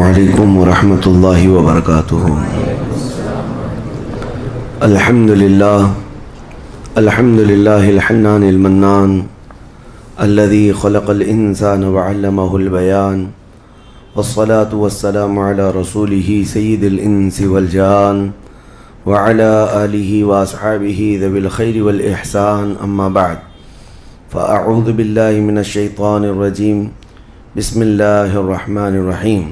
علیکم ورحمۃ اللہ وبرکاتہ۔ الحمد للہ الحنان المنان الذي خلق الانسان وعلمه البیان، والصلاة والسلام على رسوله سید الانس والجان وعلى آلہ واصحابہ ذوی الخیر والاحسان، اما بعد فاعوذ باللہ من الشیطان الرجیم، بسم اللہ الرحمن الرحیم۔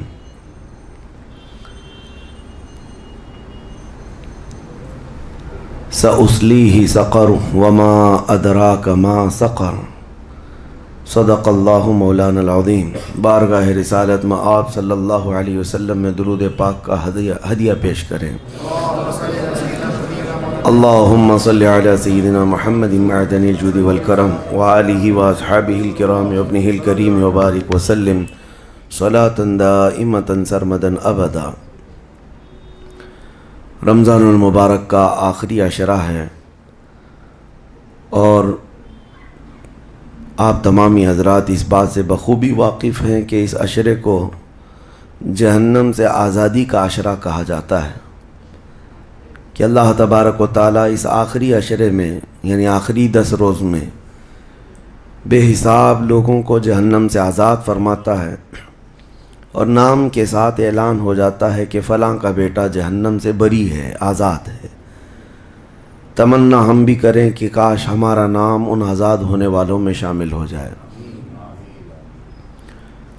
سأصلیہ سقر وما ادراک ما سقر، صدق اللہ مولانا العظیم۔ بارگاہ رسالت میں آپ صلی اللہ علیہ وسلم میں درود پاک کا ہدیہ پیش کریں۔ اللہم صلی علی سیدنا محمد معدن الجود والکرم وآلہ واصحابہ الکرام وابنہ الکریم وبارک وسلم صلاۃ دائمۃ سرمدا ابدا۔ رمضان المبارک کا آخری عشرہ ہے، اور آپ تمامی حضرات اس بات سے بخوبی واقف ہیں کہ اس عشرے کو جہنم سے آزادی کا عشرہ کہا جاتا ہے، کہ اللہ تبارک و تعالیٰ اس آخری عشرے میں یعنی آخری 10 روز میں بے حساب لوگوں کو جہنم سے آزاد فرماتا ہے، اور نام کے ساتھ اعلان ہو جاتا ہے کہ فلاں کا بیٹا جہنم سے بری ہے، آزاد ہے۔ تمنا ہم بھی کریں کہ کاش ہمارا نام ان آزاد ہونے والوں میں شامل ہو جائے۔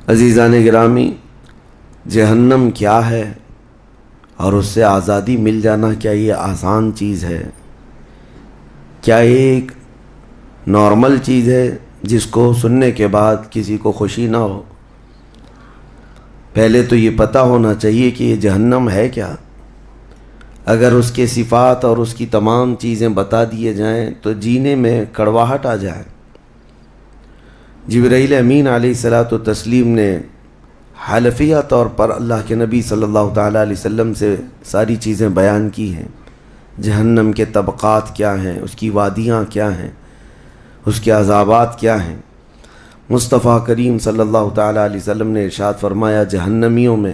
عزیزان گرامی، جہنم کیا ہے اور اس سے آزادی مل جانا کیا یہ آسان چیز ہے؟ کیا ایک نارمل چیز ہے جس کو سننے کے بعد کسی کو خوشی نہ ہو؟ پہلے تو یہ پتہ ہونا چاہیے کہ یہ جہنم ہے کیا۔ اگر اس کے صفات اور اس کی تمام چیزیں بتا دیے جائیں تو جینے میں کڑواہٹ آ جائے۔ جبرائیل امین علیہ الصلاۃ والتسلیم نے حلفیہ طور پر اللہ کے نبی صلی اللہ تعالیٰ علیہ وسلم سے ساری چیزیں بیان کی ہیں۔ جہنم کے طبقات کیا ہیں، اس کی وادیاں کیا ہیں، اس کے عذابات کیا ہیں۔ مصطفیٰ کریم صلی اللہ تعالیٰ علیہ وسلم نے ارشاد فرمایا، جہنمیوں میں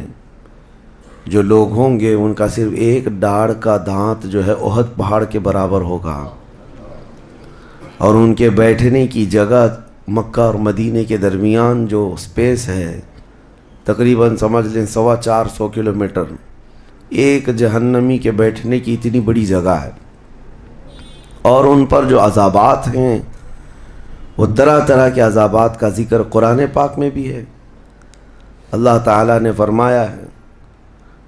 جو لوگ ہوں گے ان کا صرف ایک ڈاڑھ کا دانت جو ہے احد پہاڑ کے برابر ہوگا، اور ان کے بیٹھنے کی جگہ مکہ اور مدینے کے درمیان جو سپیس ہے تقریباً سمجھ لیں 450 کلومیٹر، ایک جہنمی کے بیٹھنے کی اتنی بڑی جگہ ہے۔ اور ان پر جو عذابات ہیں وہ طرح طرح کے عذابات کا ذکر قرآن پاک میں بھی ہے۔ اللہ تعالیٰ نے فرمایا ہے،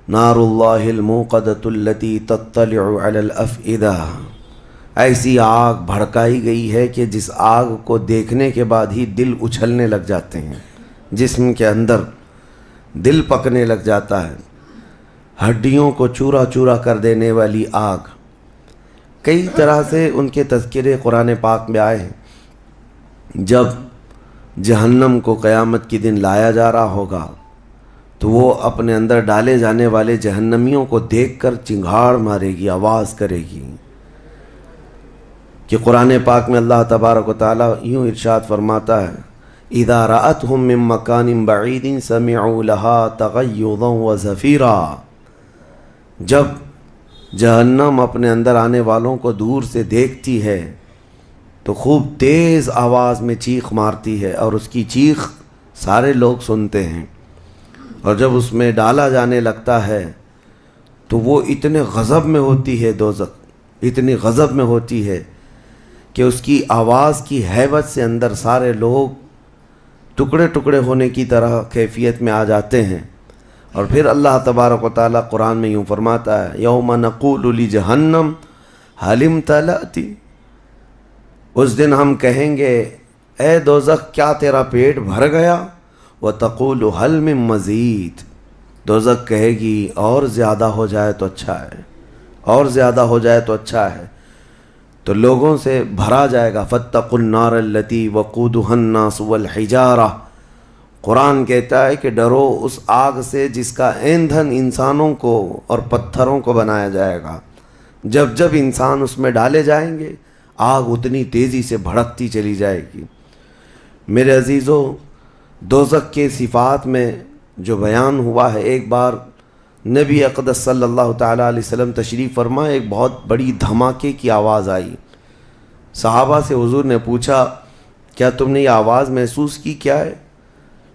نار اللہ الموقدۃ التی تطلع علی الافئدہ، ایسی آگ بھڑکائی گئی ہے کہ جس آگ کو دیکھنے کے بعد ہی دل اچھلنے لگ جاتے ہیں، جسم کے اندر دل پکنے لگ جاتا ہے، ہڈیوں کو چورا چورا کر دینے والی آگ۔ کئی طرح سے ان کے تذکرے قرآن پاک میں آئے ہیں۔ جب جہنم کو قیامت کے دن لایا جا رہا ہوگا تو وہ اپنے اندر ڈالے جانے والے جہنمیوں کو دیکھ کر چنگھاڑ مارے گی، آواز کرے گی، کہ قرآن پاک میں اللہ تبارک و تعالیٰ یوں ارشاد فرماتا ہے، اذا رأتهم من مکان بعید سمعوا لها تغیظا وزفیرا، جب جہنم اپنے اندر آنے والوں کو دور سے دیکھتی ہے تو خوب تیز آواز میں چیخ مارتی ہے، اور اس کی چیخ سارے لوگ سنتے ہیں۔ اور جب اس میں ڈالا جانے لگتا ہے تو وہ اتنے غضب میں ہوتی ہے، دوزخ اتنی غضب میں ہوتی ہے کہ اس کی آواز کی ہیبت سے اندر سارے لوگ ٹکڑے ٹکڑے ہونے کی طرح کیفیت میں آ جاتے ہیں۔ اور پھر اللہ تبارک و تعالیٰ قرآن میں یوں فرماتا ہے، یوم نقول لجہنم هل امتلأت، اس دن ہم کہیں گے اے دوزخ کیا تیرا پیٹ بھر گیا؟ وَتَقُولُ هَلْ مِن مَزِيدٍ، دوزخ کہے گی اور زیادہ ہو جائے تو اچھا ہے، اور زیادہ ہو جائے تو اچھا ہے۔ تو لوگوں سے بھرا جائے گا، فَاتَّقُوا النَّارَ الَّتِي وَقُودُهَا النَّاسُ وَالْحِجَارَةُ، قرآن کہتا ہے کہ ڈرو اس آگ سے جس کا ایندھن انسانوں کو اور پتھروں کو بنایا جائے گا۔ جب جب انسان اس میں ڈالے جائیں گے آگ اتنی تیزی سے بھڑکتی چلی جائے گی۔ میرے عزیزو، دوزخ کے صفات میں جو بیان ہوا ہے، ایک بار نبی اقدس صلی اللہ تعالیٰ علیہ وسلم تشریف فرما، ایک بہت بڑی دھماکے کی آواز آئی۔ صحابہ سے حضور نے پوچھا کیا تم نے یہ آواز محسوس کی، کیا ہے؟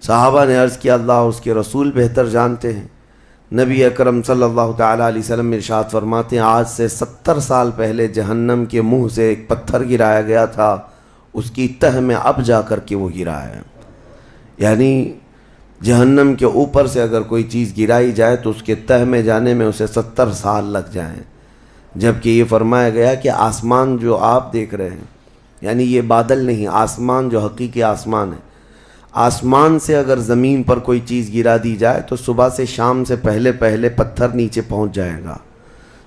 صحابہ نے عرض کیا اللہ اس کے رسول بہتر جانتے ہیں۔ نبی اکرم صلی اللہ تعالیٰ علیہ وسلم ارشاد فرماتے ہیں آج سے 70 سال پہلے جہنم کے منہ سے ایک پتھر گرایا گیا تھا، اس کی تہ میں اب جا کر کے وہ گرا ہے۔ یعنی جہنم کے اوپر سے اگر کوئی چیز گرائی جائے تو اس کے تہ میں جانے میں اسے 70 سال لگ جائیں، جبکہ یہ فرمایا گیا کہ آسمان جو آپ دیکھ رہے ہیں، یعنی یہ بادل نہیں، آسمان جو حقیقی آسمان ہے، آسمان سے اگر زمین پر کوئی چیز گرا دی جائے تو صبح سے شام سے پہلے پہلے پتھر نیچے پہنچ جائے گا،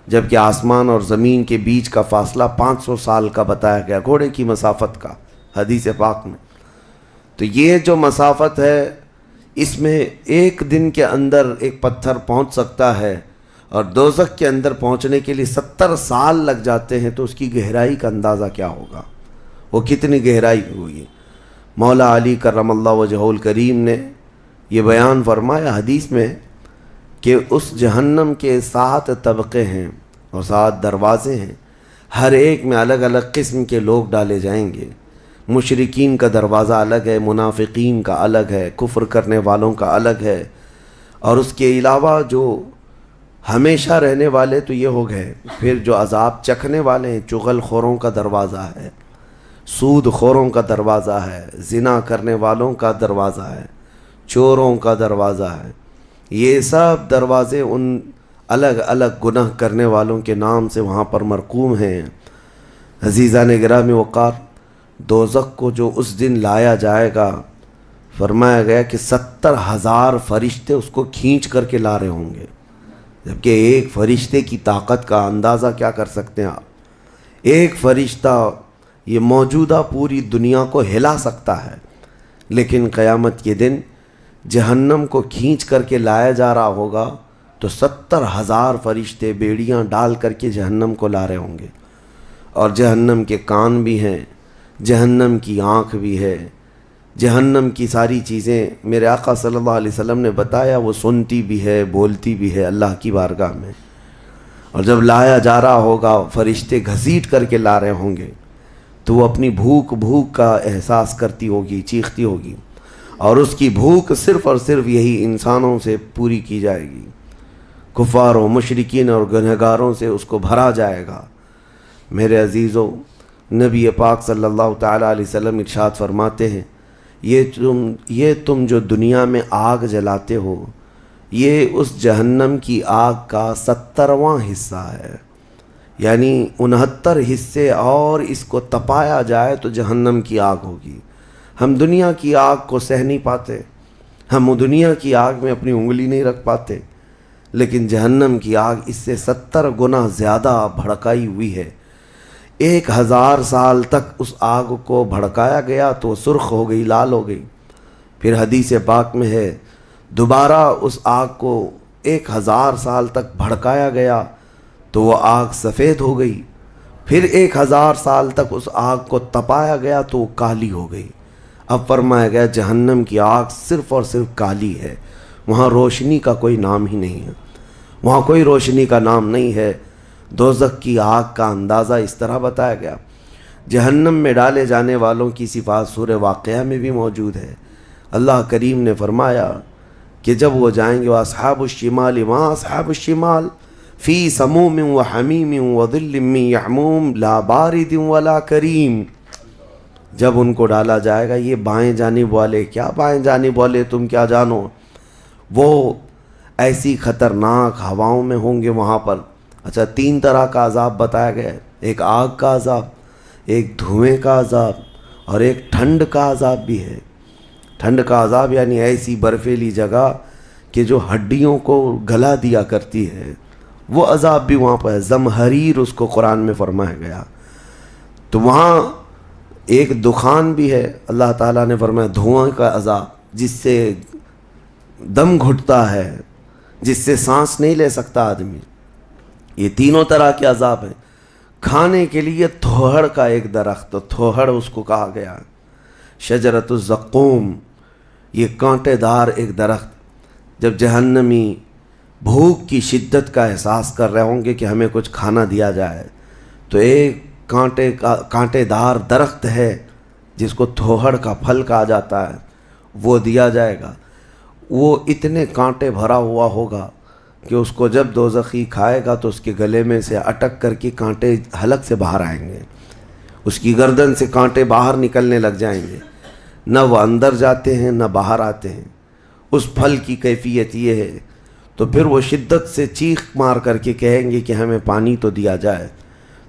جبکہ آسمان اور زمین کے بیچ کا فاصلہ 500 سال کا بتایا گیا، گھوڑے کی مسافت کا، حدیث پاک میں۔ تو یہ جو مسافت ہے اس میں ایک دن کے اندر ایک پتھر پہنچ سکتا ہے، اور دوزخ کے اندر پہنچنے کے لیے 70 سال لگ جاتے ہیں، تو اس کی گہرائی کا اندازہ کیا ہوگا، وہ کتنی گہرائی ہوگی۔ مولا علی کرم اللہ وجہہ الکریم نے یہ بیان فرمایا حدیث میں کہ اس جہنم کے 7 طبقے ہیں اور 7 دروازے ہیں، ہر ایک میں الگ الگ قسم کے لوگ ڈالے جائیں گے۔ مشرکین کا دروازہ الگ ہے، منافقین کا الگ ہے، کفر کرنے والوں کا الگ ہے، اور اس کے علاوہ جو ہمیشہ رہنے والے تو یہ ہو گئے، پھر جو عذاب چکھنے والے ہیں، چغل خوروں کا دروازہ ہے، سود خوروں کا دروازہ ہے، زنا کرنے والوں کا دروازہ ہے، چوروں کا دروازہ ہے۔ یہ سب دروازے ان الگ الگ گناہ کرنے والوں کے نام سے وہاں پر مرقوم ہیں۔ عزیزان گرامی وقار، دوزخ کو جو اس دن لایا جائے گا، فرمایا گیا کہ 70,000 فرشتے اس کو کھینچ کر کے لا رہے ہوں گے، جبکہ ایک فرشتے کی طاقت کا اندازہ کیا کر سکتے ہیں آپ؟ ایک فرشتہ یہ موجودہ پوری دنیا کو ہلا سکتا ہے، لیکن قیامت کے دن جہنم کو کھینچ کر کے لایا جا رہا ہوگا تو 70,000 فرشتے بیڑیاں ڈال کر کے جہنم کو لا رہے ہوں گے، اور جہنم کے کان بھی ہیں، جہنم کی آنکھ بھی ہے، جہنم کی ساری چیزیں میرے آقا صلی اللہ علیہ وسلم نے بتایا وہ سنتی بھی ہے، بولتی بھی ہے اللہ کی بارگاہ میں۔ اور جب لایا جا رہا ہوگا فرشتے گھسیٹ کر کے لا رہے ہوں گے تو وہ اپنی بھوک کا احساس کرتی ہوگی، چیختی ہوگی، اور اس کی بھوک صرف اور صرف یہی انسانوں سے پوری کی جائے گی، کفاروں، مشرکین اور گنہگاروں سے اس کو بھرا جائے گا۔ میرے عزیزو، نبی پاک صلی اللہ تعالیٰ علیہ وسلم ارشاد فرماتے ہیں یہ تم جو دنیا میں آگ جلاتے ہو، یہ اس جہنم کی آگ کا 70واں حصہ ہے، یعنی 69 حصے اور اس کو تپایا جائے تو جہنم کی آگ ہوگی۔ ہم دنیا کی آگ کو سہ نہیں پاتے، ہم دنیا کی آگ میں اپنی انگلی نہیں رکھ پاتے، لیکن جہنم کی آگ اس سے 70 گنا زیادہ بھڑکائی ہوئی ہے۔ 1000 سال تک اس آگ کو بھڑکایا گیا تو سرخ ہو گئی، لال ہو گئی، پھر حدیث پاک میں ہے دوبارہ اس آگ کو 1000 سال تک بھڑکایا گیا تو وہ آگ سفید ہو گئی، پھر 1000 سال تک اس آگ کو تپایا گیا تو وہ کالی ہو گئی۔ اب فرمایا گیا جہنم کی آگ صرف اور صرف کالی ہے، وہاں روشنی کا کوئی نام ہی نہیں ہے، وہاں کوئی روشنی کا نام نہیں ہے۔ دوزخ کی آگ کا اندازہ اس طرح بتایا گیا۔ جہنم میں ڈالے جانے والوں کی صفات سورہ واقعہ میں بھی موجود ہے۔ اللہ کریم نے فرمایا کہ جب وہ جائیں گے اصحاب الشمال ما اصحاب الشمال فی سموم و حمیم و ظل من یحموم لا بارد ولا کریم۔ جب ان کو ڈالا جائے گا، یہ بائیں جانب والے، کیا بائیں جانب والے تم کیا جانو، وہ ایسی خطرناک ہواؤں میں ہوں گے وہاں پر۔ اچھا، 3 طرح کا عذاب بتایا گیا ہے، ایک آگ کا عذاب، ایک دھوئیں کا عذاب، اور ایک ٹھنڈ کا عذاب بھی ہے۔ ٹھنڈ کا عذاب یعنی ایسی برفیلی جگہ کہ جو ہڈیوں کو گلا دیا کرتی ہے، وہ عذاب بھی وہاں پر ہے، زمہریر اس کو قرآن میں فرمایا گیا۔ تو وہاں ایک دخان بھی ہے، اللہ تعالیٰ نے فرمایا دھواں کا عذاب، جس سے دم گھٹتا ہے، جس سے سانس نہیں لے سکتا آدمی۔ یہ تینوں طرح کے عذاب ہیں۔ کھانے کے لیے تھوہڑ کا ایک درخت، تھوہڑ اس کو کہا گیا ہے، شجرۃ الزقوم، یہ کانٹے دار ایک درخت، جب جہنمی بھوک کی شدت کا احساس کر رہے ہوں گے کہ ہمیں کچھ کھانا دیا جائے، تو ایک کانٹے دار درخت ہے جس کو تھوہڑ کا پھل کہا جاتا ہے، وہ دیا جائے گا۔ وہ اتنے کانٹے بھرا ہوا ہوگا کہ اس کو جب دوزخی کھائے گا تو اس کے گلے میں سے اٹک کر کے کانٹے حلق سے باہر آئیں گے، اس کی گردن سے کانٹے باہر نکلنے لگ جائیں گے، نہ وہ اندر جاتے ہیں نہ باہر آتے ہیں۔ اس پھل کی کیفیت یہ ہے، تو پھر وہ شدت سے چیخ مار کر کے کہیں گے کہ ہمیں پانی تو دیا جائے،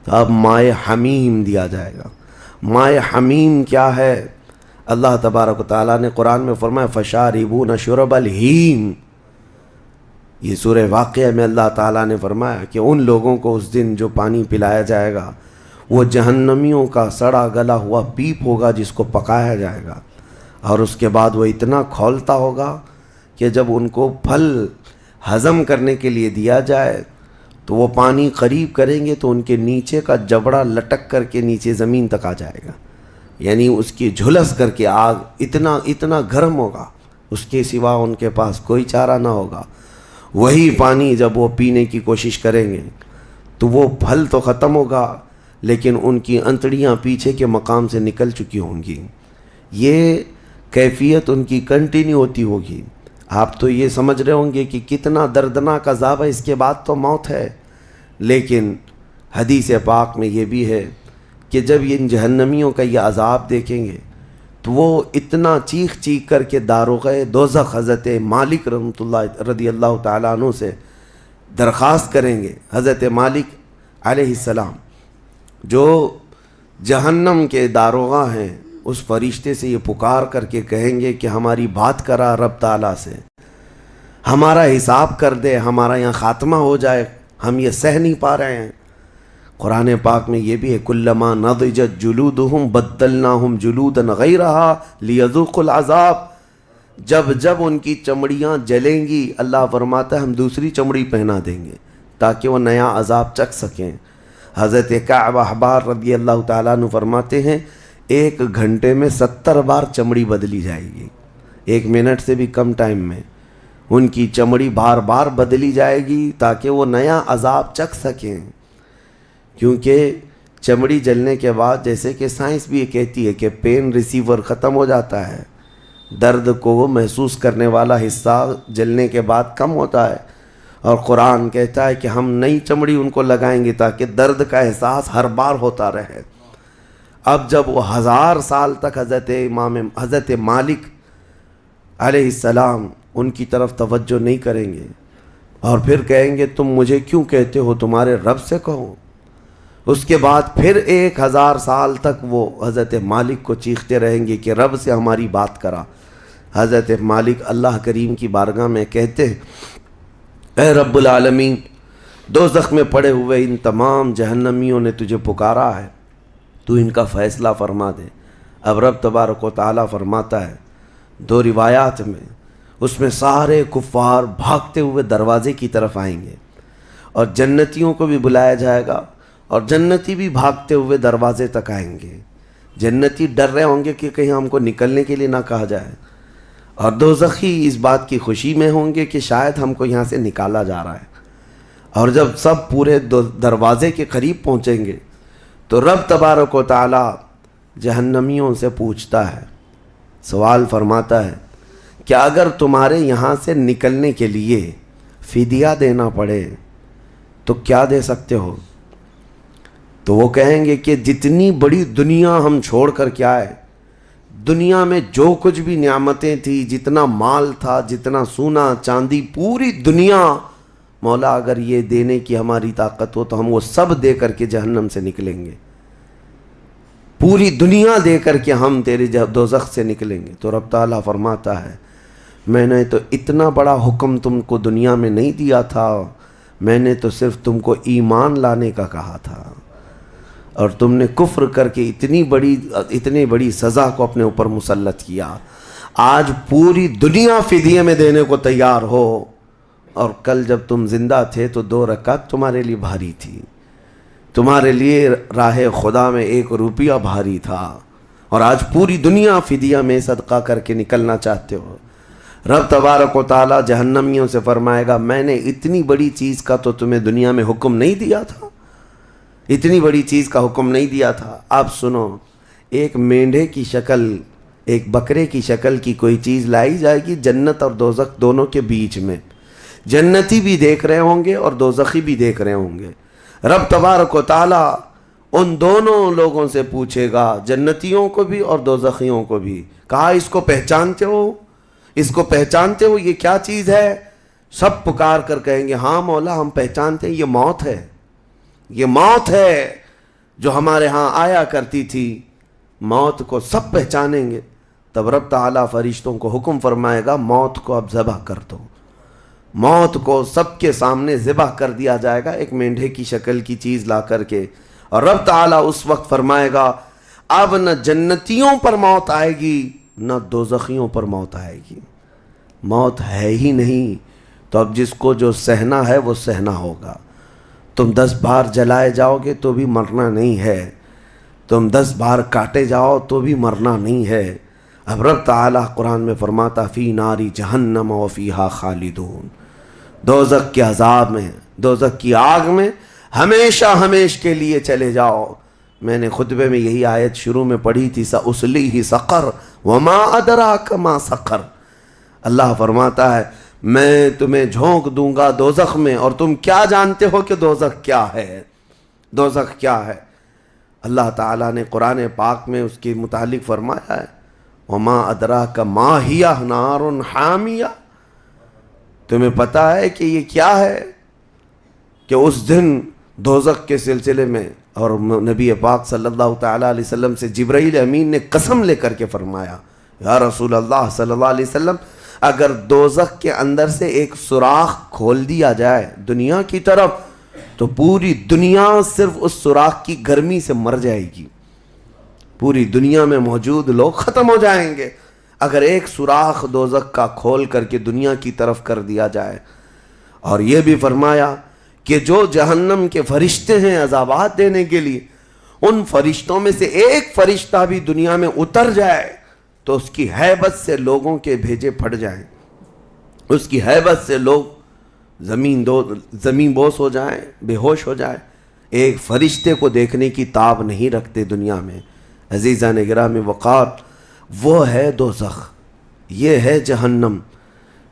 تو اب مائے حمیم دیا جائے گا۔ مائے حمیم کیا ہے؟ اللہ تبارک و تعالیٰ نے قرآن میں فرمایا فشاربون شرب الہیم۔ یہ سورہ واقعہ میں اللہ تعالیٰ نے فرمایا کہ ان لوگوں کو اس دن جو پانی پلایا جائے گا وہ جہنمیوں کا سڑا گلا ہوا پیپ ہوگا جس کو پکایا جائے گا، اور اس کے بعد وہ اتنا کھولتا ہوگا کہ جب ان کو پھل ہضم کرنے کے لیے دیا جائے تو وہ پانی قریب کریں گے تو ان کے نیچے کا جبڑا لٹک کر کے نیچے زمین تک آ جائے گا، یعنی اس کی جھلس کر کے آگ اتنا گرم ہوگا، اس کے سوا ان کے پاس کوئی چارہ نہ ہوگا۔ وہی پانی جب وہ پینے کی کوشش کریں گے تو وہ پھل تو ختم ہوگا لیکن ان کی انتڑیاں پیچھے کے مقام سے نکل چکی ہوں گی، یہ کیفیت ان کی کنٹینیو ہوتی ہوگی۔ آپ تو یہ سمجھ رہے ہوں گے کہ کتنا دردناک عذاب ہے، اس کے بعد تو موت ہے، لیکن حدیث پاک میں یہ بھی ہے کہ جب ان جہنمیوں کا یہ عذاب دیکھیں گے تو وہ اتنا چیخ کر کے داروغہ دوزخ حضرت مالک رحمۃ اللہ رضی اللہ تعالیٰ عنہ سے درخواست کریں گے۔ حضرت مالک علیہ السلام جو جہنم کے داروغہ ہیں، اس فرشتے سے یہ پکار کر کے کہیں گے کہ ہماری بات کرا رب تعالیٰ سے، ہمارا حساب کر دے، ہمارا یہاں خاتمہ ہو جائے، ہم یہ سہ نہیں پا رہے ہیں۔ قرآن پاک میں یہ بھی ہے کلما نضجت جلودہم بدلناہم جلودا غیرہا لیذوقوا العذاب، جب ان کی چمڑیاں جلیں گی اللہ فرماتا ہے ہم دوسری چمڑی پہنا دیں گے تاکہ وہ نیا عذاب چکھ سکیں۔ حضرت کعب احبار رضی اللہ تعالیٰ عنہ فرماتے ہیں 1 گھنٹے میں 70 بار چمڑی بدلی جائے گی، 1 منٹ سے بھی کم ٹائم میں ان کی چمڑی بار بار بدلی جائے گی تاکہ وہ نیا عذاب چکھ سکیں۔ کیونکہ چمڑی جلنے کے بعد جیسے کہ سائنس بھی یہ کہتی ہے کہ پین ریسیور ختم ہو جاتا ہے، درد کو وہ محسوس کرنے والا حصہ جلنے کے بعد کم ہوتا ہے، اور قرآن کہتا ہے کہ ہم نئی چمڑی ان کو لگائیں گے تاکہ درد کا احساس ہر بار ہوتا رہے۔ اب جب وہ 1000 سال تک حضرت مالک علیہ السلام ان کی طرف توجہ نہیں کریں گے اور پھر کہیں گے تم مجھے کیوں کہتے ہو، تمہارے رب سے کہو، اس کے بعد پھر 1000 سال تک وہ حضرت مالک کو چیختے رہیں گے کہ رب سے ہماری بات کرا۔ حضرت مالک اللہ کریم کی بارگاہ میں کہتے ہیں اے رب العالمین، دوزخ میں پڑے ہوئے ان تمام جہنمیوں نے تجھے پکارا ہے، تو ان کا فیصلہ فرما دے۔ اب رب تبارک و تعالیٰ فرماتا ہے 2 روایات میں، اس میں سارے کفار بھاگتے ہوئے دروازے کی طرف آئیں گے اور جنتیوں کو بھی بلایا جائے گا اور جنتی بھی بھاگتے ہوئے دروازے تک آئیں گے۔ جنتی ڈر رہے ہوں گے کہ کہیں ہم کو نکلنے کے لیے نہ کہا جائے، اور دوزخی اس بات کی خوشی میں ہوں گے کہ شاید ہم کو یہاں سے نکالا جا رہا ہے۔ اور جب سب پورے دروازے کے قریب پہنچیں گے تو رب تبارک و تعالی جہنمیوں سے پوچھتا ہے، سوال فرماتا ہے کہ اگر تمہارے یہاں سے نکلنے کے لیے فدیہ دینا پڑے تو کیا دے سکتے ہو؟ تو وہ کہیں گے کہ جتنی بڑی دنیا ہم چھوڑ کر کے آئے، دنیا میں جو کچھ بھی نعمتیں تھی، جتنا مال تھا، جتنا سونا چاندی، پوری دنیا، مولا اگر یہ دینے کی ہماری طاقت ہو تو ہم وہ سب دے کر کے جہنم سے نکلیں گے، پوری دنیا دے کر کے ہم تیرے دوزخ سے نکلیں گے۔ تو رب تعالیٰ فرماتا ہے میں نے تو اتنا بڑا حکم تم کو دنیا میں نہیں دیا تھا، میں نے تو صرف تم کو ایمان لانے کا کہا تھا، اور تم نے کفر کر کے اتنی بڑی سزا کو اپنے اوپر مسلط کیا۔ آج پوری دنیا فدیے میں دینے کو تیار ہو، اور کل جب تم زندہ تھے تو 2 رکعت تمہارے لیے بھاری تھی، تمہارے لیے راہ خدا میں 1 روپیہ بھاری تھا، اور آج پوری دنیا فدیہ میں صدقہ کر کے نکلنا چاہتے ہو۔ رب تبارک و تعالیٰ جہنمیوں سے فرمائے گا میں نے اتنی بڑی چیز کا تو تمہیں دنیا میں حکم نہیں دیا تھا، اتنی بڑی چیز کا حکم نہیں دیا تھا۔ اب سنو، ایک مینڈھے کی شکل، ایک بکرے کی شکل کی کوئی چیز لائی جائے گی جنت اور دوزخ دونوں کے بیچ میں، جنتی بھی دیکھ رہے ہوں گے اور دوزخی بھی دیکھ رہے ہوں گے۔ رب تبارک و تعالیٰ ان دونوں لوگوں سے پوچھے گا، جنتیوں کو بھی اور دوزخیوں کو بھی، کہا اس کو پہچانتے ہو؟ اس کو پہچانتے ہو؟ یہ کیا چیز ہے؟ سب پکار کر کہیں گے ہاں مولا ہم پہچانتے ہیں، یہ موت ہے، یہ موت ہے جو ہمارے ہاں آیا کرتی تھی۔ موت کو سب پہچانیں گے۔ تب رب تعالیٰ فرشتوں کو حکم فرمائے گا موت کو اب ذبح کر دو۔ موت کو سب کے سامنے ذبح کر دیا جائے گا، ایک مینڈھے کی شکل کی چیز لا کر کے، اور رب تعالیٰ اس وقت فرمائے گا اب نہ جنتیوں پر موت آئے گی نہ دوزخیوں پر موت آئے گی، موت ہے ہی نہیں۔ تو اب جس کو جو سہنا ہے وہ سہنا ہوگا۔ تم 10 بار جلائے جاؤ گے تو بھی مرنا نہیں ہے، تم 10 بار کاٹے جاؤ تو بھی مرنا نہیں ہے۔ اب رب تعالیٰ قرآن میں فرماتا فی ناری جہنم و فیہا خالدون، دوزخ کے عذاب میں، دوزخ کی آگ میں ہمیشہ ہمیش کے لیے چلے جاؤ۔ میں نے خطبے میں یہی آیت شروع میں پڑھی تھی سأصلیہ سقر وما ادراک ما سقر۔ اللہ فرماتا ہے میں تمہیں جھونک دوں گا دوزخ میں اور تم کیا جانتے ہو کہ دوزخ کیا ہے، دوزخ کیا ہے۔ اللہ تعالیٰ نے قرآن پاک میں اس کے متعلق فرمایا ہے وما ادراک ما ہی نار حامیہ، تمہیں پتہ ہے کہ یہ کیا ہے، کہ اس دن دوزخ کے سلسلے میں، اور نبی پاک صلی اللہ تعالیٰ علیہ وسلم سے جبرائیل امین نے قسم لے کر کے فرمایا یا رسول اللہ صلی اللہ علیہ وسلم اگر دوزخ کے اندر سے ایک سوراخ کھول دیا جائے دنیا کی طرف تو پوری دنیا صرف اس سوراخ کی گرمی سے مر جائے گی، پوری دنیا میں موجود لوگ ختم ہو جائیں گے اگر ایک سوراخ دوزخ کا کھول کر کے دنیا کی طرف کر دیا جائے۔ اور یہ بھی فرمایا کہ جو جہنم کے فرشتے ہیں عذابات دینے کے لیے، ان فرشتوں میں سے ایک فرشتہ بھی دنیا میں اتر جائے تو اس کی ہیبت سے لوگوں کے بھیجے پھٹ جائیں، اس کی ہیبت سے لوگ زمین بوس ہو جائیں، بے ہوش ہو جائیں، ایک فرشتے کو دیکھنے کی تاب نہیں رکھتے دنیا میں۔ عزیزان گرامی وقار، وہ ہے دوزخ، یہ ہے جہنم،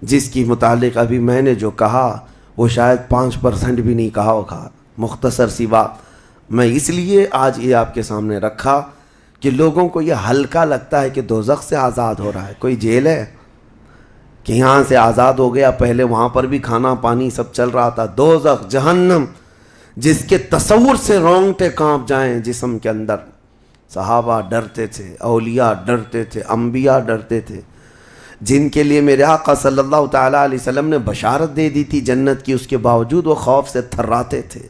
جس کی متعلق ابھی میں نے جو کہا وہ شاید 5% بھی نہیں کہا ہوگا، مختصر سی بات میں اس لیے آج یہ آپ کے سامنے رکھا کہ لوگوں کو یہ ہلکا لگتا ہے کہ دوزخ سے آزاد ہو رہا ہے، کوئی جیل ہے کہ یہاں سے آزاد ہو گیا، پہلے وہاں پر بھی کھانا پانی سب چل رہا تھا۔ دوزخ، جہنم، جس کے تصور سے رونگٹے کانپ جائیں جسم کے اندر۔ صحابہ ڈرتے تھے، اولیاء ڈرتے تھے، انبیاء ڈرتے تھے، جن کے لیے میرے آقا صلی اللہ تعالیٰ علیہ وسلم نے بشارت دے دی تھی جنت کی، اس کے باوجود وہ خوف سے تھراتے تھے۔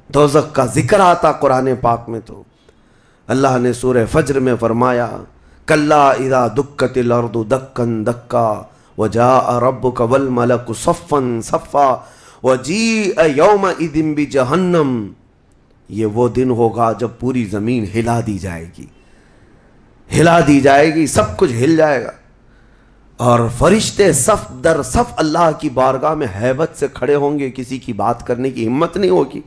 دوزخ کا ذکر آتا قرآن پاک میں تو اللہ نے سورہ فجر میں فرمایا کلا اذا دکت الارض دکا دکا وجاء ربک والملک صفا صفا وجیء یومئذ بجہنم، یہ وہ دن ہوگا جب پوری زمین ہلا دی جائے گی، ہلا دی جائے گی، سب کچھ ہل جائے گا، اور فرشتے صف در صف اللہ کی بارگاہ میں ہیبت سے کھڑے ہوں گے، کسی کی بات کرنے کی ہمت نہیں ہوگی،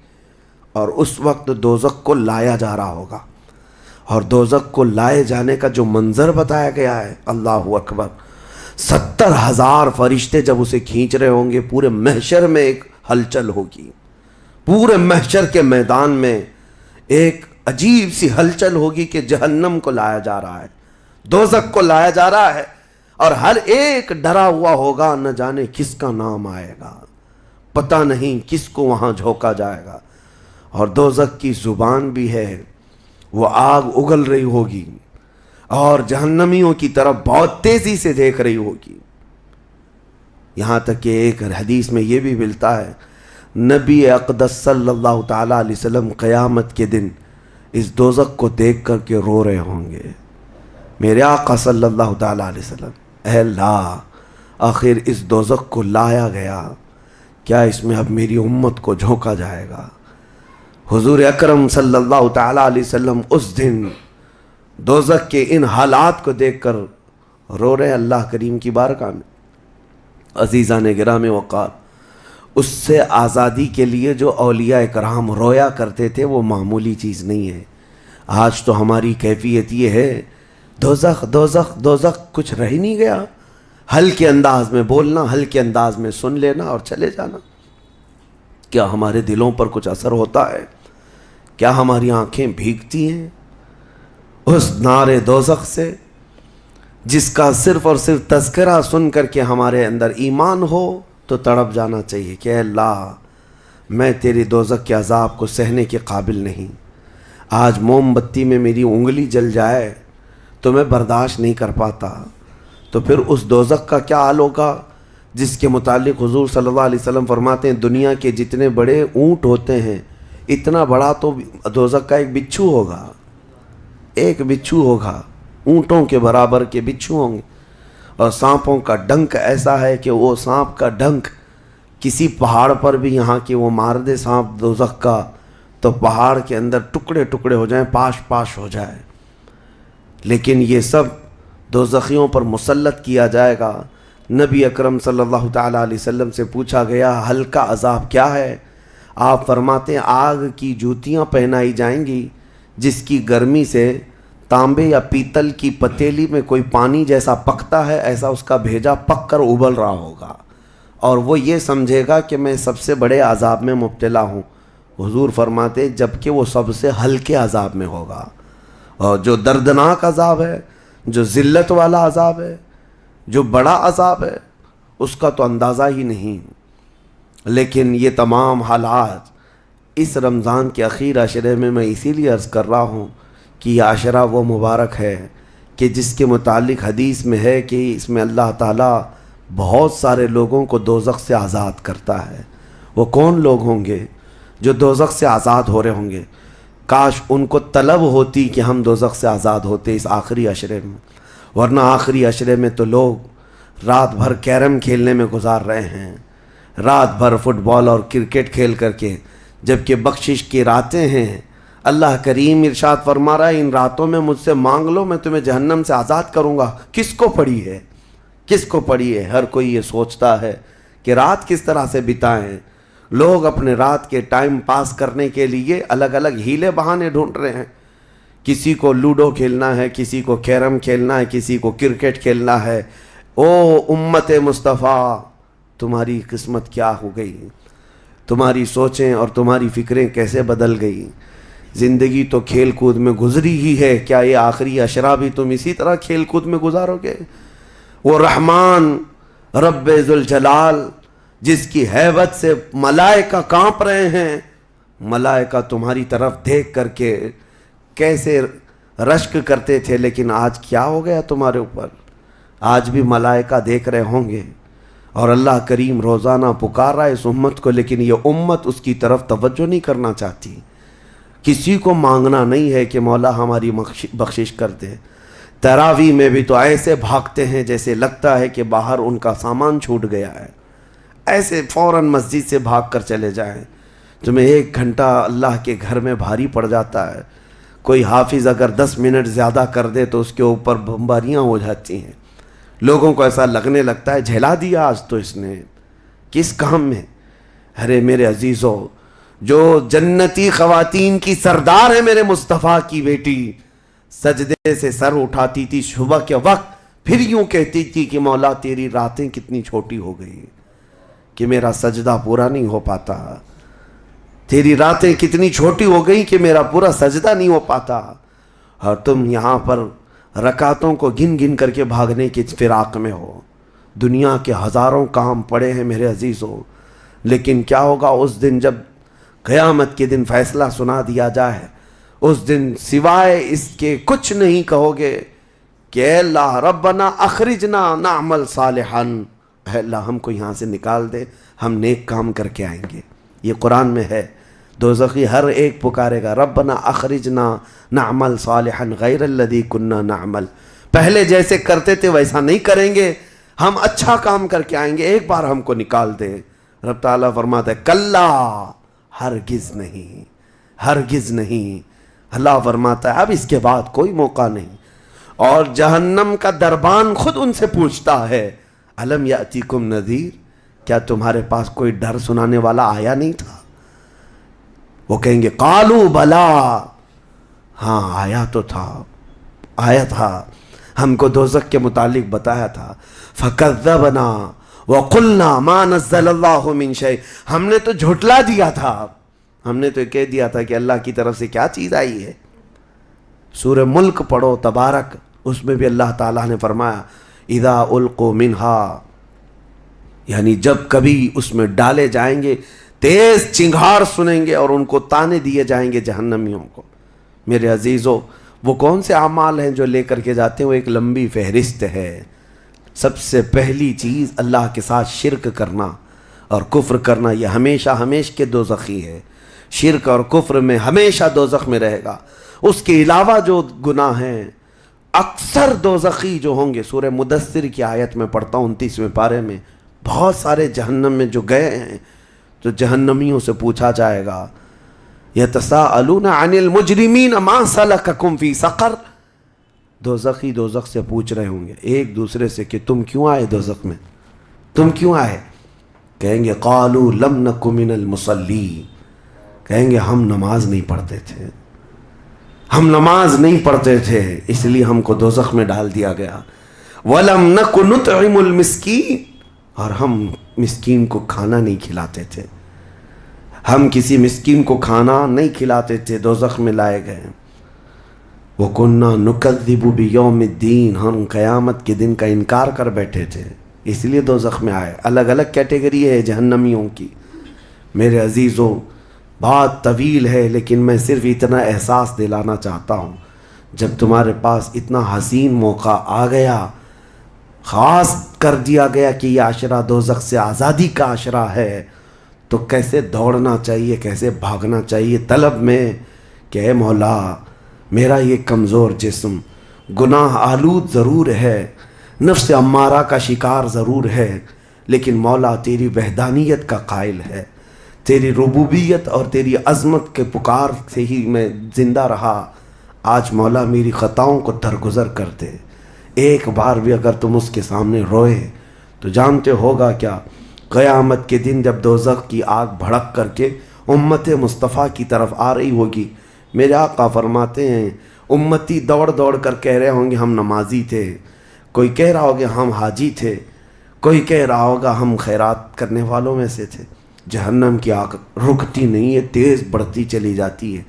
اور اس وقت دوزخ کو لایا جا رہا ہوگا۔ اور دوزخ کو لائے جانے کا جو منظر بتایا گیا ہے، اللہ اکبر، 70,000 فرشتے جب اسے کھینچ رہے ہوں گے، پورے محشر میں ایک ہلچل ہوگی، پورے محشر کے میدان میں ایک عجیب سی ہلچل ہوگی کہ جہنم کو لایا جا رہا ہے، دوزخ کو لایا جا رہا ہے، اور ہر ایک ڈرا ہوا ہوگا، نہ جانے کس کا نام آئے گا، پتہ نہیں کس کو وہاں جھونکا جائے گا۔ اور دوزخ کی زبان بھی ہے، وہ آگ اگل رہی ہوگی اور جہنمیوں کی طرف بہت تیزی سے دیکھ رہی ہوگی، یہاں تک کہ ایک حدیث میں یہ بھی ملتا ہے نبی اقدس صلی اللہ تعالیٰ علیہ وسلم قیامت کے دن اس دوزخ کو دیکھ کر کے رو رہے ہوں گے، میرے آقا صلی اللہ تعالیٰ علیہ وسلم، اے اللہ آخر اس دوزخ کو لایا گیا، کیا اس میں اب میری امت کو جھونکا جائے گا؟ حضور اکرم صلی اللہ تعالیٰ علیہ وسلم اس دن دوزخ کے ان حالات کو دیکھ کر رو رہے اللہ کریم کی بارگاہ میں۔ عزیزان گرامی وقار، اس سے آزادی کے لیے جو اولیاء کرام رویا کرتے تھے وہ معمولی چیز نہیں ہے۔ آج تو ہماری کیفیت یہ ہے دوزخ دوزخ دوزخ، کچھ رہ ہی نہیں گیا، ہلکے انداز میں بولنا، ہلکے انداز میں سن لینا اور چلے جانا۔ کیا ہمارے دلوں پر کچھ اثر ہوتا ہے؟ کیا ہماری آنکھیں بھیگتی ہیں اس نار دوزخ سے جس کا صرف اور صرف تذکرہ سن کر کے ہمارے اندر ایمان ہو تو تڑپ جانا چاہیے کہ اے اللہ میں تیری دوزخ کے عذاب کو سہنے کے قابل نہیں۔ آج موم بتی میں میری انگلی جل جائے تو میں برداشت نہیں کر پاتا، تو پھر اس دوزخ کا کیا حال ہوگا جس کے متعلق حضور صلی اللہ علیہ وسلم فرماتے ہیں دنیا کے جتنے بڑے اونٹ ہوتے ہیں اتنا بڑا تو دوزخ کا ایک بچھو ہوگا، ایک بچھو ہوگا، اونٹوں کے برابر کے بچھو ہوں گے۔ اور سانپوں کا ڈنک ایسا ہے کہ وہ سانپ کا ڈنک کسی پہاڑ پر بھی یہاں کہ وہ مار دے سانپ دوزخ کا تو پہاڑ کے اندر ٹکڑے ٹکڑے ہو جائیں، پاش پاش ہو جائے۔ لیکن یہ سب دوزخیوں پر مسلط کیا جائے گا۔ نبی اکرم صلی اللہ تعالیٰ علیہ وسلم سے پوچھا گیا ہلکا عذاب کیا ہے؟ آپ فرماتے ہیں آگ کی جوتیاں پہنائی جائیں گی جس کی گرمی سے تانبے یا پیتل کی پتیلی میں کوئی پانی جیسا پکتا ہے ایسا اس کا بھیجا پک کر ابل رہا ہوگا، اور وہ یہ سمجھے گا کہ میں سب سے بڑے عذاب میں مبتلا ہوں۔ حضور فرماتے جبکہ وہ سب سے ہلکے عذاب میں ہوگا، اور جو دردناک عذاب ہے، جو ذلت والا عذاب ہے، جو بڑا عذاب ہے، اس کا تو اندازہ ہی نہیں۔ لیکن یہ تمام حالات اس رمضان کے اخیر عشرے میں اسی لیے عرض کر رہا ہوں کہ یہ عشرہ وہ مبارک ہے کہ جس کے متعلق حدیث میں ہے کہ اس میں اللہ تعالیٰ بہت سارے لوگوں کو دوزخ سے آزاد کرتا ہے۔ وہ کون لوگ ہوں گے جو دوزخ سے آزاد ہو رہے ہوں گے؟ کاش ان کو طلب ہوتی کہ ہم دوزخ سے آزاد ہوتے اس آخری عشرے میں، ورنہ آخری عشرے میں تو لوگ رات بھر کیرم کھیلنے میں گزار رہے ہیں، رات بھر فٹ بال اور کرکٹ کھیل کر کے، جبکہ بخشش کی راتیں ہیں۔ اللہ کریم ارشاد فرما رہا ہے ان راتوں میں مجھ سے مانگ لو میں تمہیں جہنم سے آزاد کروں گا۔ کس کو پڑی ہے؟ کس کو پڑی ہے؟ ہر کوئی یہ سوچتا ہے کہ رات کس طرح سے بتائیں۔ لوگ اپنے رات کے ٹائم پاس کرنے کے لیے الگ الگ ہیلے بہانے ڈھونڈ رہے ہیں۔ کسی کو لوڈو کھیلنا ہے، کسی کو کیرم کھیلنا ہے، کسی کو کرکٹ کھیلنا ہے۔ او امت مصطفیٰ تمہاری قسمت کیا ہو گئی؟ تمہاری سوچیں اور تمہاری فکریں کیسے بدل گئی؟ زندگی تو کھیل کود میں گزری ہی ہے، کیا یہ آخری عشرہ بھی تم اسی طرح کھیل کود میں گزارو گے؟ وہ رحمان رب ذوالجلال جس کی ہیبت سے ملائکہ کانپ رہے ہیں، ملائکہ تمہاری طرف دیکھ کر کے کیسے رشک کرتے تھے، لیکن آج کیا ہو گیا تمہارے اوپر؟ آج بھی ملائکہ دیکھ رہے ہوں گے، اور اللہ کریم روزانہ پکار رہا ہے اس امت کو، لیکن یہ امت اس کی طرف توجہ نہیں کرنا چاہتی۔ کسی کو مانگنا نہیں ہے کہ مولا ہماری بخشش کر دے۔ تراویح میں بھی تو ایسے بھاگتے ہیں جیسے لگتا ہے کہ باہر ان کا سامان چھوٹ گیا ہے، ایسے فوراً مسجد سے بھاگ کر چلے جائیں۔ تمہیں 1 گھنٹہ اللہ کے گھر میں بھاری پڑ جاتا ہے، کوئی حافظ اگر 10 منٹ زیادہ کر دے تو اس کے اوپر بمباریاں ہو جاتی ہیں، لوگوں کو ایسا لگنے لگتا ہے جھیلا دیا آج تو اس نے کس کام میں۔ ارے میرے عزیزو، جو جنتی خواتین کی سردار ہے میرے مصطفیٰ کی بیٹی، سجدے سے سر اٹھاتی تھی صبح کے وقت، پھر یوں کہتی تھی کہ مولا تیری راتیں کتنی چھوٹی ہو گئی کہ میرا سجدہ پورا نہیں ہو پاتا، تیری راتیں کتنی چھوٹی ہو گئی کہ میرا پورا سجدہ نہیں ہو پاتا۔ اور تم یہاں پر رکعتوں کو گن گن کر کے بھاگنے کی فراق میں ہو۔ دنیا کے ہزاروں کام پڑے ہیں میرے عزیزوں، لیکن کیا ہوگا اس دن جب قیامت کے دن فیصلہ سنا دیا جائے؟ اس دن سوائے اس کے کچھ نہیں کہو گے کہ اے اللہ ربنا اخرجنا نعمل صالحا، اے اللہ ہم کو یہاں سے نکال دے، ہم نیک کام کر کے آئیں گے۔ یہ قرآن میں ہے۔ دوزخی ہر ایک پکارے گا ربنا اخرجنا نعمل صالحا غیر الذی کننا نعمل، پہلے جیسے کرتے تھے ویسا نہیں کریں گے، ہم اچھا کام کر کے آئیں گے، ایک بار ہم کو نکال دے۔ رب تعالیٰ فرماتا ہے کلا، ہرگز نہیں، ہرگز نہیں۔ اللہ فرماتا ہے اب اس کے بعد کوئی موقع نہیں، اور جہنم کا دربان خود ان سے پوچھتا ہے الم یاتیکم نذیر، کیا تمہارے پاس کوئی ڈر سنانے والا آیا نہیں تھا؟ وہ کہیں گے قالوا بلا، ہاں آیا تو تھا، آیا تھا، ہم کو دوزخ کے متعلق بتایا تھا۔ فکذبنا وقلنا ما نزل اللہ من شیء، ہم نے تو جھٹلا دیا تھا، ہم نے تو کہہ دیا تھا کہ اللہ کی طرف سے کیا چیز آئی ہے۔ سورہ ملک پڑھو تبارک، اس میں بھی اللہ تعالیٰ نے فرمایا اذا القوا منہا، یعنی جب کبھی اس میں ڈالے جائیں گے تیز چنگھاڑ سنیں گے اور ان کو تانے دیے جائیں گے جہنمیوں کو۔ میرے عزیزو، وہ کون سے اعمال ہیں جو لے کر کے جاتے ہیں؟ وہ ایک لمبی فہرست ہے۔ سب سے پہلی چیز اللہ کے ساتھ شرک کرنا اور کفر کرنا، یہ ہمیشہ ہمیشہ کے دوزخی ہے۔ شرک اور کفر میں ہمیشہ دوزخ میں رہے گا۔ اس کے علاوہ جو گناہ ہیں اکثر دوزخی جو ہوں گے، سورہ مدثر کی آیت میں پڑھتا ہوں 29ویں پارے میں، بہت سارے جہنم میں جو گئے ہیں تو جہنمیوں سے پوچھا جائے گا یتساءلون عن المجرمین ما سلککم فی سقر، دوزخی دوزخ سے پوچھ رہے ہوں گے ایک دوسرے سے کہ تم کیوں آئے دوزخ میں، تم کیوں آئے؟ کہیں گے قالوا لم نک من المصلین، کہیں گے ہم نماز نہیں پڑھتے تھے، ہم نماز نہیں پڑھتے تھے اس لیے ہم کو دوزخ میں ڈال دیا گیا۔ وَلَمْ نَكُ نُطْعِمُ الْمِسْكِينَ، اور ہم مسکین کو کھانا نہیں کھلاتے تھے، ہم کسی مسکین کو کھانا نہیں کھلاتے تھے، دوزخ میں لائے گئے۔ وَكُنَّا نُكَذِّبُ بِيَوْمِ الدِّينِ، ہم قیامت کے دن کا انکار کر بیٹھے تھے اس لیے دوزخ میں آئے۔ الگ الگ کیٹیگری ہے جہنمیوں کی۔ میرے عزیزوں، بات طویل ہے لیکن میں صرف اتنا احساس دلانا چاہتا ہوں، جب تمہارے پاس اتنا حسین موقع آ گیا، خاص کر دیا گیا کہ یہ عشرہ دوزخ سے آزادی کا عشرہ ہے، تو کیسے دوڑنا چاہیے، کیسے بھاگنا چاہیے طلب میں کہ اے مولا، میرا یہ کمزور جسم گناہ آلود ضرور ہے، نفس امارہ کا شکار ضرور ہے، لیکن مولا تیری وحدانیت کا قائل ہے، تیری ربوبیت اور تیری عظمت کے پکار سے ہی میں زندہ رہا۔ آج مولا میری خطاؤں کو درگزر کر دے۔ ایک بار بھی اگر تم اس کے سامنے روئے تو جانتے ہوگا کیا، قیامت کے دن جب دوزخ کی آگ بھڑک کر کے امت مصطفیٰ کی طرف آ رہی ہوگی، میرے آقا فرماتے ہیں امتی دوڑ دوڑ کر کہہ رہے ہوں گے ہم نمازی تھے، کوئی کہہ رہا ہوگا ہم حاجی تھے، کوئی کہہ رہا ہوگا ہم خیرات کرنے والوں میں سے تھے۔ جہنم کی آگ رکتی نہیں ہے، تیز بڑھتی چلی جاتی ہے۔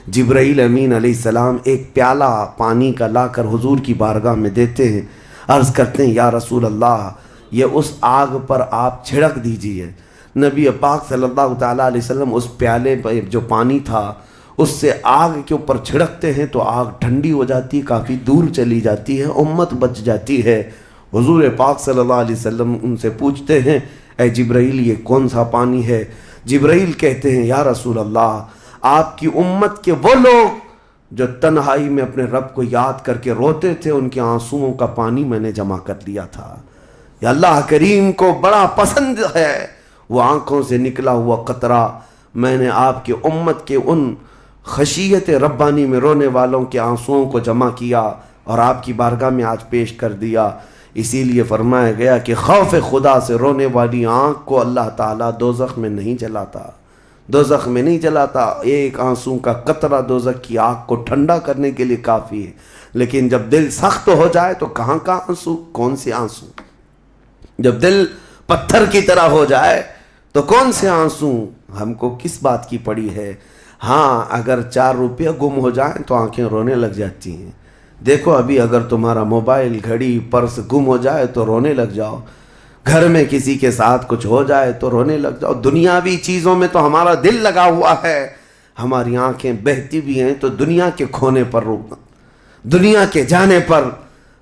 جبرائیل امین علیہ السلام ایک پیالہ پانی کا لا کر حضور کی بارگاہ میں دیتے ہیں، عرض کرتے ہیں یا رسول اللہ، یہ اس آگ پر آپ چھڑک دیجئے۔ نبی پاک صلی اللہ تعالیٰ علیہ وسلم اس پیالے پر جو پانی تھا اس سے آگ کے اوپر چھڑکتے ہیں تو آگ ٹھنڈی ہو جاتی ہے، کافی دور چلی جاتی ہے، امت بچ جاتی ہے۔ حضور پاک صلی اللہ علیہ وسلم ان سے پوچھتے ہیں اے جبرائیل یہ کون سا پانی ہے؟ جبرائیل کہتے ہیں یا رسول اللہ، آپ کی امت کے وہ لوگ جو تنہائی میں اپنے رب کو یاد کر کے روتے تھے، ان کے آنسوؤں کا پانی میں نے جمع کر لیا تھا۔ یا اللہ کریم کو بڑا پسند ہے وہ آنکھوں سے نکلا ہوا قطرہ، میں نے آپ کی امت کے ان خشیت ربانی میں رونے والوں کے آنسوؤں کو جمع کیا اور آپ کی بارگاہ میں آج پیش کر دیا۔ اسی لیے فرمایا گیا کہ خوف خدا سے رونے والی آنکھ کو اللہ تعالیٰ دوزخ میں نہیں جلاتا، دوزخ میں نہیں جلاتا۔ ایک آنسو کا قطرہ دوزخ کی آگ کو ٹھنڈا کرنے کے لیے کافی ہے، لیکن جب دل سخت ہو جائے تو کہاں کا آنسو، کون سے آنسو؟ جب دل پتھر کی طرح ہو جائے تو کون سے آنسو؟ ہم کو کس بات کی پڑی ہے؟ ہاں اگر 4 روپیہ گم ہو جائیں تو آنکھیں رونے لگ جاتی ہیں۔ دیکھو ابھی اگر تمہارا موبائل، گھڑی، پرس گم ہو جائے تو رونے لگ جاؤ، گھر میں کسی کے ساتھ کچھ ہو جائے تو رونے لگ جاؤ۔ دنیاوی چیزوں میں تو ہمارا دل لگا ہوا ہے، ہماری آنکھیں بہتی بھی ہیں تو دنیا کے کھونے پر رونا، دنیا کے جانے پر۔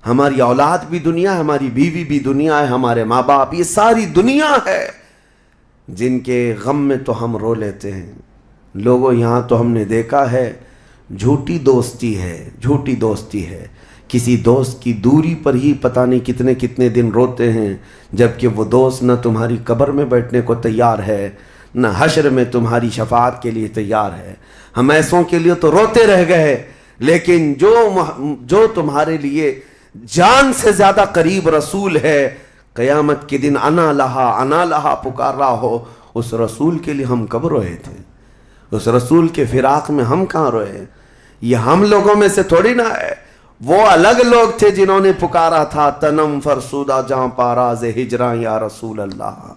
ہماری اولاد بھی دنیا ہے، ہماری بیوی بھی دنیا ہے، ہمارے ماں باپ، یہ ساری دنیا ہے جن کے غم میں تو ہم رو لیتے ہیں۔ لوگوں یہاں تو ہم نے دیکھا ہے جھوٹی دوستی ہے، جھوٹی دوستی ہے، کسی دوست کی دوری پر ہی پتہ نہیں کتنے کتنے دن روتے ہیں، جبکہ وہ دوست نہ تمہاری قبر میں بیٹھنے کو تیار ہے، نہ حشر میں تمہاری شفاعت کے لیے تیار ہے۔ ہم ایسوں کے لیے تو روتے رہ گئے، لیکن جو تمہارے لیے جان سے زیادہ قریب رسول ہے، قیامت کے دن انا لہا پکار رہا ہو، اس رسول کے لیے ہم کب روئے تھے؟ اس رسول کے فراق میں ہم کہاں روئے؟ یہ ہم لوگوں میں سے تھوڑی نہ ہے، وہ الگ لوگ تھے جنہوں نے پکارا تھا تنم فرسودہ جہاں پاراز ہجراں یا رسول اللہ،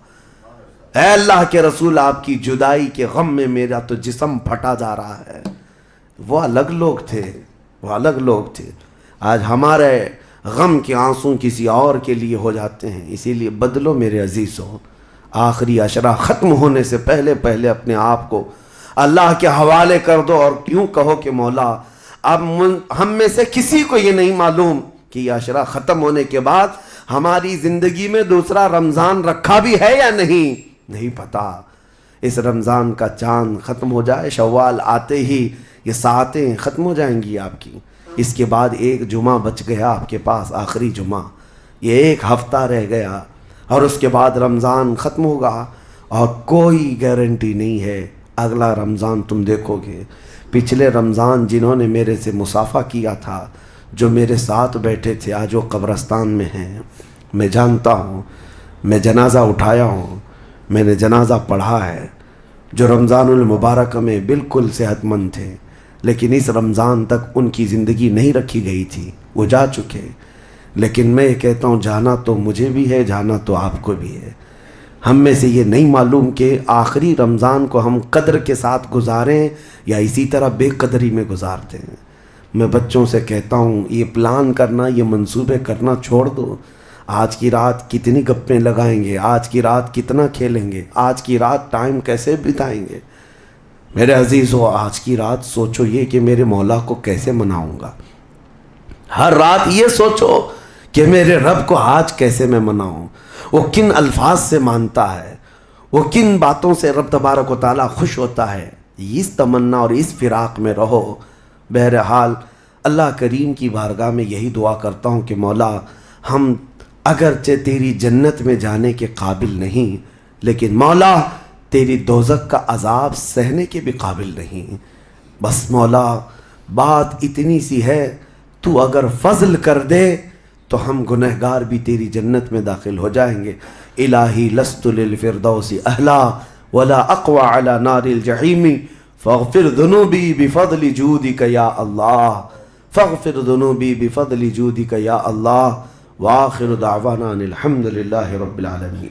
اے اللہ کے رسول آپ کی جدائی کے غم میں میرا تو جسم پھٹا جا رہا ہے۔ وہ الگ لوگ تھے، وہ الگ لوگ تھے۔ آج ہمارے غم کے آنسوں کسی اور کے لیے ہو جاتے ہیں، اسی لیے بدلو میرے عزیزوں، آخری عشرہ ختم ہونے سے پہلے پہلے اپنے آپ کو اللہ کے حوالے کر دو، اور کیوں کہو کہ مولا اب ہم میں سے کسی کو یہ نہیں معلوم کہ یہ عشرہ ختم ہونے کے بعد ہماری زندگی میں دوسرا رمضان رکھا بھی ہے یا نہیں پتا۔ اس رمضان کا چاند ختم ہو جائے، شوال آتے ہی یہ ساعتیں ختم ہو جائیں گی آپ کی، اس کے بعد ایک جمعہ بچ گیا آپ کے پاس، آخری جمعہ، یہ ایک ہفتہ رہ گیا، اور اس کے بعد رمضان ختم ہوگا، اور کوئی گارنٹی نہیں ہے اگلا رمضان تم دیکھو گے۔ پچھلے رمضان جنہوں نے میرے سے مصافحہ کیا تھا، جو میرے ساتھ بیٹھے تھے، آج وہ قبرستان میں ہیں، میں جانتا ہوں، میں جنازہ اٹھایا ہوں، میں نے جنازہ پڑھا ہے، جو رمضان المبارک میں بالکل صحت مند تھے، لیکن اس رمضان تک ان کی زندگی نہیں رکھی گئی تھی، وہ جا چکے۔ لیکن میں کہتا ہوں جانا تو مجھے بھی ہے، جانا تو آپ کو بھی ہے۔ ہم میں سے یہ نہیں معلوم کہ آخری رمضان کو ہم قدر کے ساتھ گزاریں یا اسی طرح بے قدری میں گزارتے ہیں۔ میں بچوں سے کہتا ہوں یہ پلان کرنا، یہ منصوبے کرنا چھوڑ دو۔ آج کی رات کتنی گپیں لگائیں گے، آج کی رات کتنا کھیلیں گے، آج کی رات ٹائم کیسے بتائیں گے۔ میرے عزیزو، آج کی رات سوچو یہ کہ میرے مولا کو کیسے مناؤں گا۔ ہر رات یہ سوچو کہ میرے رب کو آج کیسے میں مناؤں، وہ کن الفاظ سے مانتا ہے، وہ کن باتوں سے رب تبارک و تعالیٰ خوش ہوتا ہے۔ اس تمنا اور اس فراق میں رہو۔ بہرحال اللہ کریم کی بارگاہ میں یہی دعا کرتا ہوں کہ مولا ہم اگرچہ تیری جنت میں جانے کے قابل نہیں، لیکن مولا تیری دوزخ کا عذاب سہنے کے بھی قابل نہیں۔ بس مولا بات اتنی سی ہے، تو اگر فضل کر دے تو ہم گنہگار بھی تیری جنت میں داخل ہو جائیں گے۔ الہی لست للفردوس اہلا ولا اقوى على نار الجحیم فاغفر ذنوبی بفضل جودک یا اللہ، فاغفر ذنوبی بفضل جودک یا اللہ، وآخر دعوانا ان الحمد للہ رب العالمین۔